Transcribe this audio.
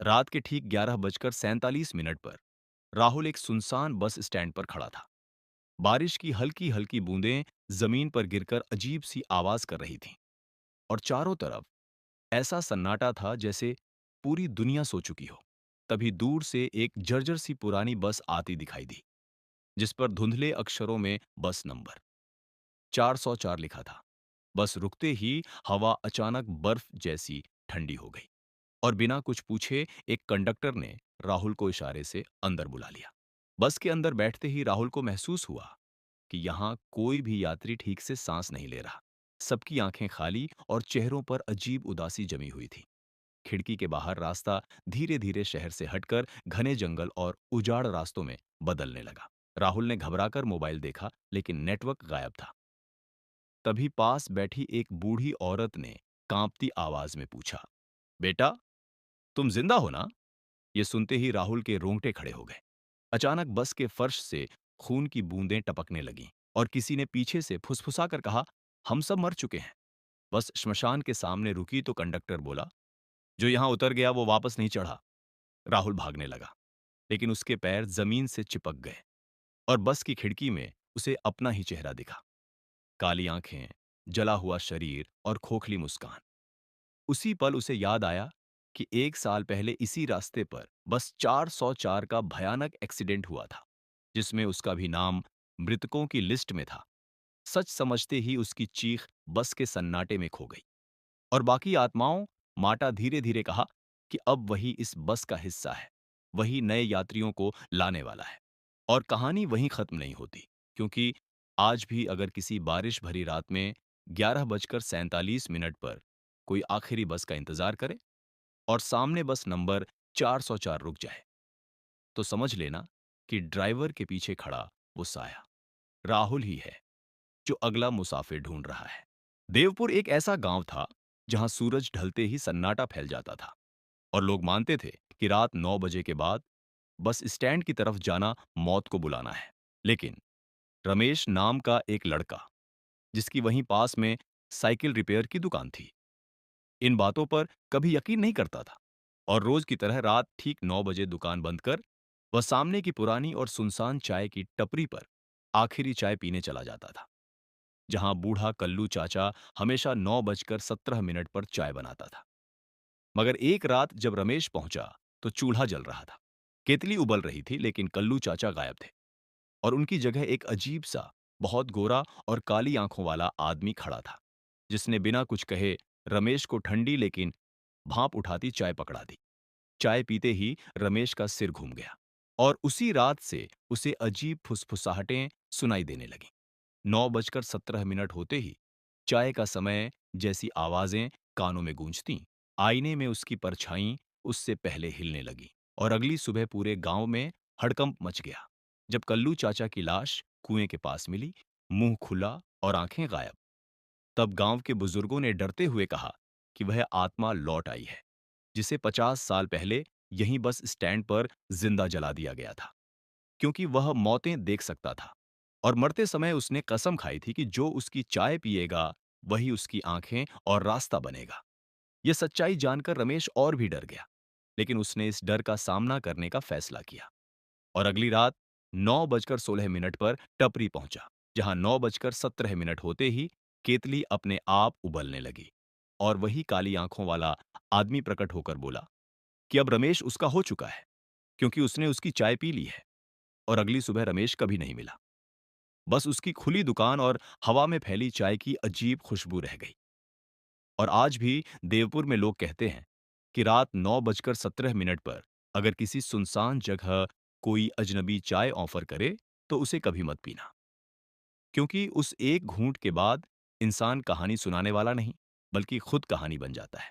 रात के ठीक 11:47 पर राहुल एक सुनसान बस स्टैंड पर खड़ा था। बारिश की हल्की हल्की बूंदें जमीन पर गिरकर अजीब सी आवाज कर रही थीं और चारों तरफ ऐसा सन्नाटा था जैसे पूरी दुनिया सो चुकी हो। तभी दूर से एक जर्जर सी पुरानी बस आती दिखाई दी, जिस पर धुंधले अक्षरों में बस नंबर 404 लिखा था। बस रुकते ही हवा अचानक बर्फ जैसी ठंडी हो गई और बिना कुछ पूछे एक कंडक्टर ने राहुल को इशारे से अंदर बुला लिया। बस के अंदर बैठते ही राहुल को महसूस हुआ कि यहाँ कोई भी यात्री ठीक से सांस नहीं ले रहा। सबकी आंखें खाली और चेहरों पर अजीब उदासी जमी हुई थी। खिड़की के बाहर रास्ता धीरे धीरे शहर से हटकर घने जंगल और उजाड़ रास्तों में बदलने लगा। राहुल ने घबराकर मोबाइल देखा, लेकिन नेटवर्क गायब था। तभी पास बैठी एक बूढ़ी औरत ने कांपती आवाज में पूछा, बेटा, तुम जिंदा हो ना? ये सुनते ही राहुल के रोंगटे खड़े हो गए। अचानक बस के फर्श से खून की बूंदें टपकने लगीं और किसी ने पीछे से फुसफुसाकर कहा, हम सब मर चुके हैं। बस श्मशान के सामने रुकी तो कंडक्टर बोला, जो यहां उतर गया वो वापस नहीं चढ़ा। राहुल भागने लगा, लेकिन उसके पैर जमीन से चिपक गए और बस की खिड़की में उसे अपना ही चेहरा दिखा। काली आंखें, जला हुआ शरीर और खोखली मुस्कान। उसी पल उसे याद आया कि 1 साल पहले इसी रास्ते पर बस 404 का भयानक एक्सीडेंट हुआ था, जिसमें उसका भी नाम मृतकों की लिस्ट में था। सच समझते ही उसकी चीख बस के सन्नाटे में खो गई और बाकी आत्माओं, माटा धीरे धीरे कहा कि अब वही इस बस का हिस्सा है, वही नए यात्रियों को लाने वाला है। और कहानी वहीं खत्म नहीं होती, क्योंकि आज भी अगर किसी बारिश भरी रात में 11:47 पर कोई आखिरी बस का इंतजार करे और सामने बस नंबर 404 रुक जाए, तो समझ लेना कि ड्राइवर के पीछे खड़ा वो साया राहुल ही है, जो अगला मुसाफिर ढूंढ रहा है। देवपुर एक ऐसा गांव था जहां सूरज ढलते ही सन्नाटा फैल जाता था और लोग मानते थे कि रात 9 बजे के बाद बस स्टैंड की तरफ जाना मौत को बुलाना है। लेकिन रमेश नाम का एक लड़का, जिसकी वहीं पास में साइकिल रिपेयर की दुकान थी, इन बातों पर कभी यकीन नहीं करता था और रोज की तरह रात ठीक 9 बजे दुकान बंद कर वह सामने की पुरानी और सुनसान चाय की टपरी पर आखिरी चाय पीने चला जाता था, जहां बूढ़ा कल्लू चाचा हमेशा 9:17 पर चाय बनाता था। मगर एक रात जब रमेश पहुंचा तो चूल्हा जल रहा था। केतली उबल रही थी, लेकिन कल्लू चाचा गायब थे और उनकी जगह एक अजीब सा, बहुत गोरा और काली आंखों वाला आदमी खड़ा था, जिसने बिना कुछ कहे रमेश को ठंडी लेकिन भाप उठाती चाय पकड़ा दी। चाय पीते ही रमेश का सिर घूम गया और उसी रात से उसे अजीब फुसफुसाहटें सुनाई देने लगीं। 9:17 होते ही चाय का समय जैसी आवाजें कानों में गूंजतीं, आईने में उसकी परछाई उससे पहले हिलने लगी और अगली सुबह पूरे गांव में हड़कंप मच गया जब कल्लू चाचा की लाश कुएं के पास मिली, मुंह खुला और आंखें गायब। तब गांव के बुजुर्गों ने डरते हुए कहा कि वह आत्मा लौट आई है, जिसे 50 साल पहले यहीं बस स्टैंड पर जिंदा जला दिया गया था, क्योंकि वह मौतें देख सकता था और मरते समय उसने कसम खाई थी कि जो उसकी चाय पिएगा वही उसकी आंखें और रास्ता बनेगा। यह सच्चाई जानकर रमेश और भी डर गया, लेकिन उसने इस डर का सामना करने का फैसला किया और अगली रात 9:16 पर टपरी पहुंचा, जहां 9:17 होते ही केतली अपने आप उबलने लगी और वही काली आंखों वाला आदमी प्रकट होकर बोला कि अब रमेश उसका हो चुका है, क्योंकि उसने उसकी चाय पी ली है। और अगली सुबह रमेश कभी नहीं मिला। बस उसकी खुली दुकान और हवा में फैली चाय की अजीब खुशबू रह गई। और आज भी देवपुर में लोग कहते हैं कि रात 9:17 पर अगर किसी सुनसान जगह कोई अजनबी चाय ऑफर करे तो उसे कभी मत पीना, क्योंकि उस एक घूंट के बाद इंसान कहानी सुनाने वाला नहीं, बल्कि खुद कहानी बन जाता है।